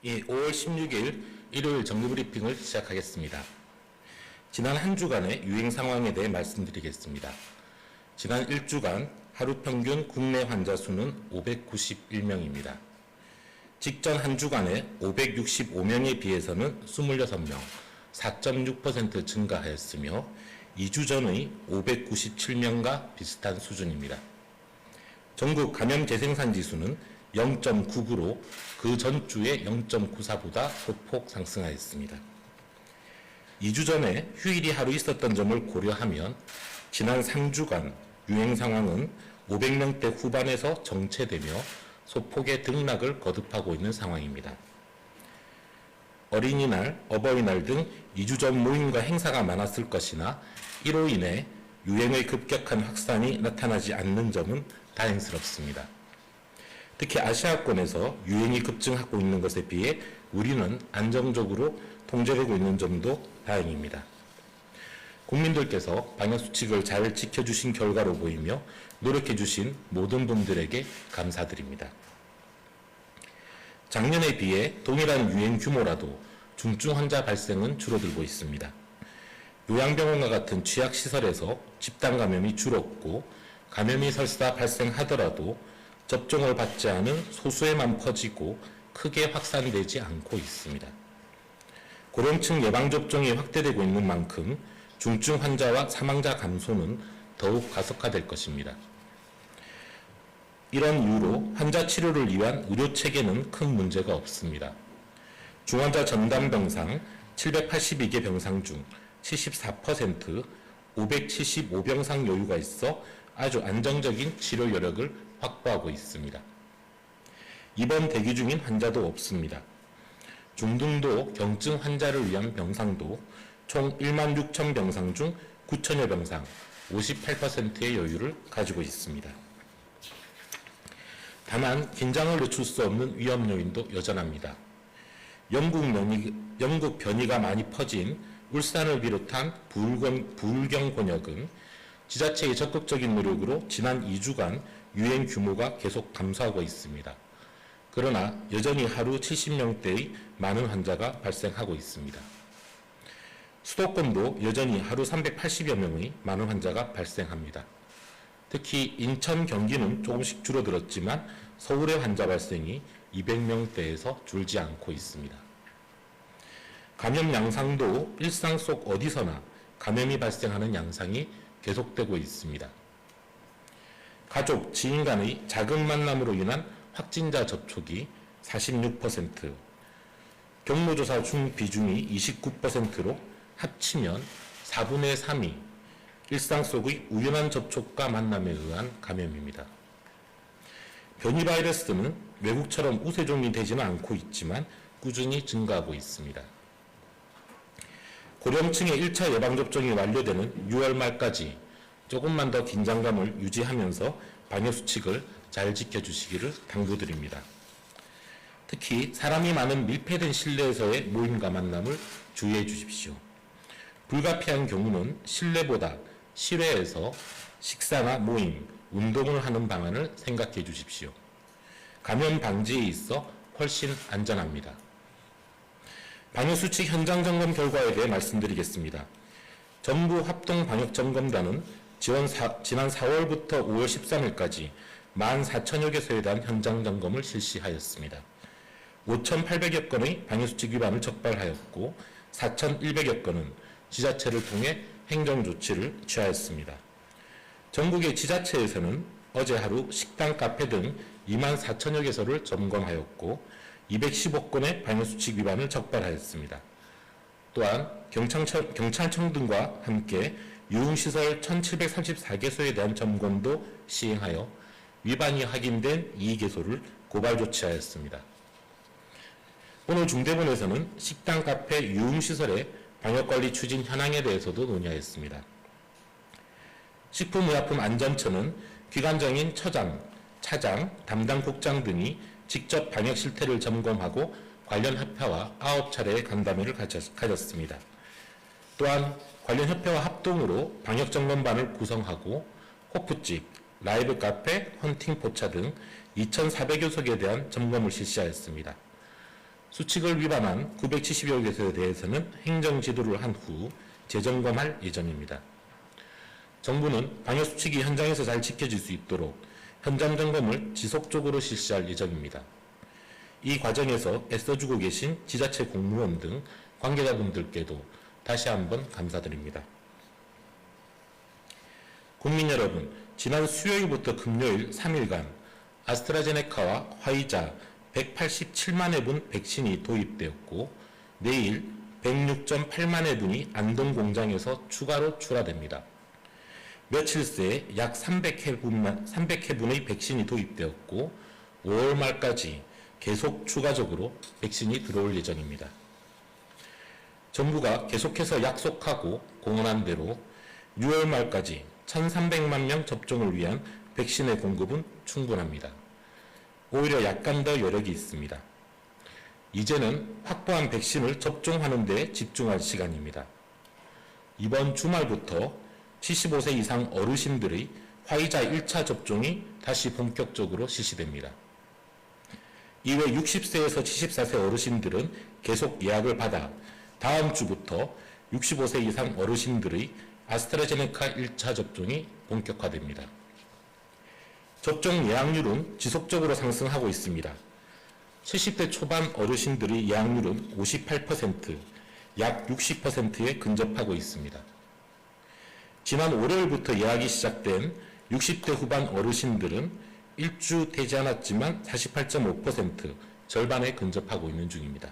5월 16일 일요일 정규브리핑을 시작하겠습니다. 지난 한 주간의 유행 상황에 대해 말씀드리겠습니다. 지난 1주간 하루 평균 국내 환자 수는 591명입니다. 직전 한 주간에 565명에 비해서는 26명, 4.6% 증가하였으며 2주 전의 597명과 비슷한 수준입니다. 전국 감염 재생산 지수는 0.99로 그 전주의 0.94보다 소폭 상승하였습니다. 2주 전에 휴일이 하루 있었던 점을 고려하면 지난 3주간 유행 상황은 500명대 후반에서 정체되며 소폭의 등락을 거듭하고 있는 상황입니다. 어린이날, 어버이날 등 2주 전 모임과 행사가 많았을 것이나 이로 인해 유행의 급격한 확산이 나타나지 않는 점은 다행스럽습니다. 특히 아시아권에서 유행이 급증하고 있는 것에 비해 우리는 안정적으로 통제되고 있는 점도 다행입니다. 국민들께서 방역수칙을 잘 지켜주신 결과로 보이며 노력해주신 모든 분들에게 감사드립니다. 작년에 비해 동일한 유행 규모라도 중증 환자 발생은 줄어들고 있습니다. 요양병원과 같은 취약시설에서 집단 감염이 줄었고 감염이 설사 발생하더라도 접종을 받지 않은 소수에만 퍼지고 크게 확산되지 않고 있습니다. 고령층 예방접종이 확대되고 있는 만큼 중증 환자와 사망자 감소는 더욱 가속화될 것입니다. 이런 이유로 환자 치료를 위한 의료체계는 큰 문제가 없습니다. 중환자 전담 병상 782개 병상 중 74%, 575병상 여유가 있어 아주 안정적인 치료 여력을 확보하고 있습니다. 입원 대기 중인 환자도 없습니다. 중등도 경증 환자를 위한 병상도 총 1만 6천 병상 중 9천여 병상, 58%의 여유를 가지고 있습니다. 다만 긴장을 늦출 수 없는 위험 요인도 여전합니다. 영국 변이가 많이 퍼진 울산을 비롯한 부울경 권역은 지자체의 적극적인 노력으로 지난 2주간 유행 규모가 계속 감소하고 있습니다. 그러나 여전히 하루 70명대의 많은 환자가 발생하고 있습니다. 수도권도 여전히 하루 380여 명의 많은 환자가 발생합니다. 특히 인천, 경기는 조금씩 줄어들었지만 서울의 환자 발생이 200명대에서 줄지 않고 있습니다. 감염 양상도 일상 속 어디서나 감염이 발생하는 양상이 계속되고 있습니다. 가족, 지인 간의 작은 만남으로 인한 확진자 접촉이 46%, 경로조사 중 비중이 29%로 합치면 4분의 3이 일상 속의 우연한 접촉과 만남에 의한 감염입니다. 변이 바이러스는 외국처럼 우세종이 되지는 않고 있지만 꾸준히 증가하고 있습니다. 고령층의 1차 예방접종이 완료되는 6월 말까지 조금만 더 긴장감을 유지하면서 방역수칙을 잘 지켜주시기를 당부드립니다. 특히 사람이 많은 밀폐된 실내에서의 모임과 만남을 주의해 주십시오. 불가피한 경우는 실내보다 실외에서 식사나 모임, 운동을 하는 방안을 생각해 주십시오. 감염 방지에 있어 훨씬 안전합니다. 방역수칙 현장 점검 결과에 대해 말씀드리겠습니다. 정부 합동방역점검단은 지난 4월부터 5월 13일까지 14,000여 개소에 대한 현장 점검을 실시하였습니다. 5,800여 건의 방역수칙 위반을 적발하였고 4,100여 건은 지자체를 통해 행정조치를 취하였습니다. 전국의 지자체에서는 어제 하루 식당, 카페 등 24,000여 개소를 점검하였고 215건의 방역수칙 위반을 적발하였습니다. 또한 경찰청 등과 함께 유흥시설 1,734개소에 대한 점검도 시행하여 위반이 확인된 2개소를 고발 조치하였습니다. 오늘 중대본에서는 식당, 카페, 유흥시설의 방역관리 추진 현황에 대해서도 논의하였습니다. 식품의약품안전처는 기관장인 처장, 차장, 담당 국장 등이 직접 방역 실태를 점검하고 관련 협회와 9차례의 간담회를 가졌습니다. 또한 관련 협회와 합동으로 방역점검반을 구성하고 호프집, 라이브 카페, 헌팅 포차 등 2,400여 석에 대한 점검을 실시하였습니다. 수칙을 위반한 970여 곳에 대해서는 행정지도를 한 후 재점검할 예정입니다. 정부는 방역수칙이 현장에서 잘 지켜질 수 있도록 현장 점검을 지속적으로 실시할 예정입니다. 이 과정에서 애써주고 계신 지자체 공무원 등 관계자분들께도 다시 한번 감사드립니다. 국민 여러분, 지난 수요일부터 금요일 3일간 아스트라제네카와 화이자 187만 회분 백신이 도입되었고 내일 106.8만 회분이 안동 공장에서 추가로 출하됩니다. 며칠 새에 약 300회분의 백신이 도입되었고 5월 말까지 계속 추가적으로 백신이 들어올 예정입니다. 정부가 계속해서 약속하고 공언한 대로 6월 말까지 1,300만 명 접종을 위한 백신의 공급은 충분합니다. 오히려 약간 더 여력이 있습니다. 이제는 확보한 백신을 접종하는 데 집중할 시간입니다. 이번 주말부터 75세 이상 어르신들의 화이자 1차 접종이 다시 본격적으로 실시됩니다. 이외 60세에서 74세 어르신들은 계속 예약을 받아 다음 주부터 65세 이상 어르신들의 아스트라제네카 1차 접종이 본격화됩니다. 접종 예약률은 지속적으로 상승하고 있습니다. 70대 초반 어르신들의 예약률은 58%, 약 60%에 근접하고 있습니다. 지난 월요일부터 예약이 시작된 60대 후반 어르신들은 일주 되지 않았지만 48.5%, 절반에 근접하고 있는 중입니다.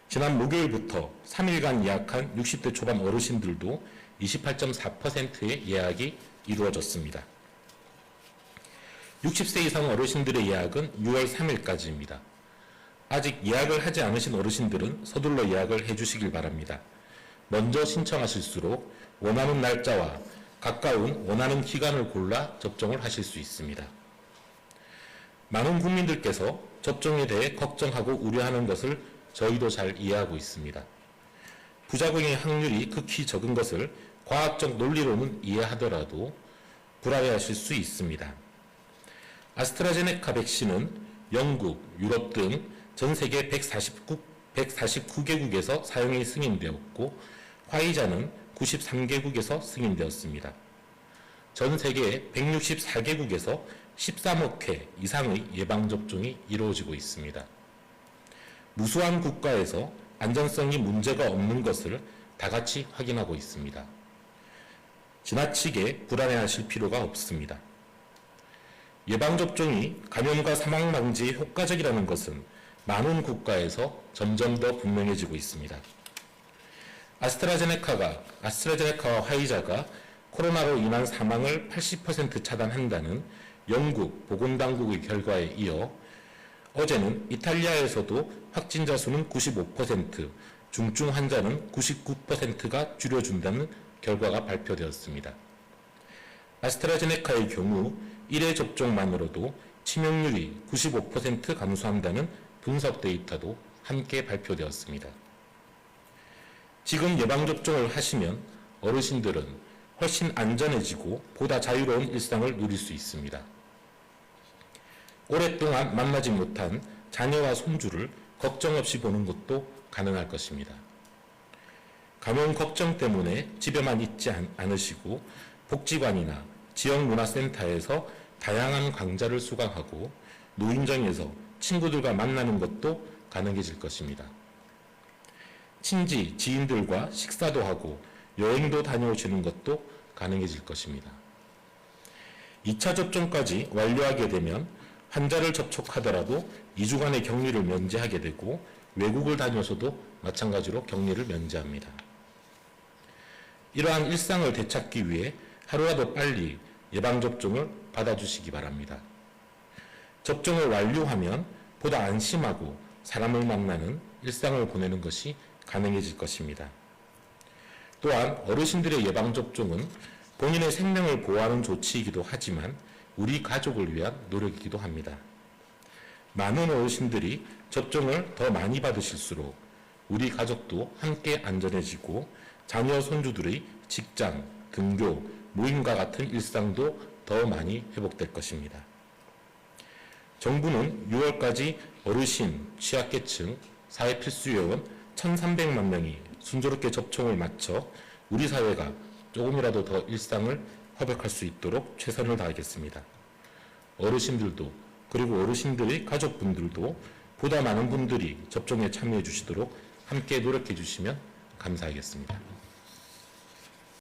지난 목요일부터 3일간 예약한 60대 초반 어르신들도 28.4%의 예약이 이루어졌습니다. 60세 이상 어르신들의 예약은 6월 3일까지입니다. 아직 예약을 하지 않으신 어르신들은 서둘러 예약을 해주시길 바랍니다. 먼저 신청하실수록 원하는 날짜와 가까운 원하는 기간을 골라 접종을 하실 수 있습니다. 많은 국민들께서 접종에 대해 걱정하고 우려하는 것을 저희도 잘 이해하고 있습니다. 부작용의 확률이 극히 적은 것을 과학적 논리로는 이해하더라도 불안해하실 수 있습니다. 아스트라제네카 백신은 영국, 유럽 등 전 세계 149개국에서 사용이 승인되었고 화이자는 93개국에서 승인되었습니다. 전 세계 164개국에서 13억 회 이상의 예방접종이 이루어지고 있습니다. 무수한 국가에서 안전성이 문제가 없는 것을 다 같이 확인하고 있습니다. 지나치게 불안해하실 필요가 없습니다. 예방접종이 감염과 사망 방지에 효과적이라는 것은 많은 국가에서 점점 더 분명해지고 있습니다. 아스트라제네카와 화이자가 코로나로 인한 사망을 80% 차단한다는 영국 보건당국의 결과에 이어 어제는 이탈리아에서도 확진자 수는 95%, 중증 환자는 99%가 줄여준다는 결과가 발표되었습니다. 아스트라제네카의 경우 1회 접종만으로도 치명률이 95% 감소한다는 분석 데이터도 함께 발표되었습니다. 지금 예방접종을 하시면 어르신들은 훨씬 안전해지고 보다 자유로운 일상을 누릴 수 있습니다. 오랫동안 만나지 못한 자녀와 손주를 걱정 없이 보는 것도 가능할 것입니다. 감염 걱정 때문에 집에만 있지 않으시고 복지관이나 지역문화센터에서 다양한 강좌를 수강하고 노인정에서 친구들과 만나는 것도 가능해질 것입니다. 친지, 지인들과 식사도 하고 여행도 다녀오시는 것도 가능해질 것입니다. 2차 접종까지 완료하게 되면 환자를 접촉하더라도 2주간의 격리를 면제하게 되고 외국을 다녀서도 마찬가지로 격리를 면제합니다. 이러한 일상을 되찾기 위해 하루라도 빨리 예방접종을 받아주시기 바랍니다. 접종을 완료하면 보다 안심하고 사람을 만나는 일상을 보내는 것이 가능해질 것입니다. 또한 어르신들의 예방접종은 본인의 생명을 보호하는 조치이기도 하지만 우리 가족을 위한 노력이기도 합니다. 많은 어르신들이 접종을 더 많이 받으실수록 우리 가족도 함께 안전해지고 자녀 손주들의 직장, 등교, 모임과 같은 일상도 더 많이 회복될 것입니다. 정부는 6월까지 어르신, 취약계층, 사회필수요원 1,300만 명이 순조롭게 접종을 마쳐 우리 사회가 조금이라도 더 일상을 회복할 수 있도록 최선을 다하겠습니다. 어르신들도 그리고 어르신들의 가족분들도 보다 많은 분들이 접종에 참여해 주시도록 함께 노력해 주시면 감사하겠습니다.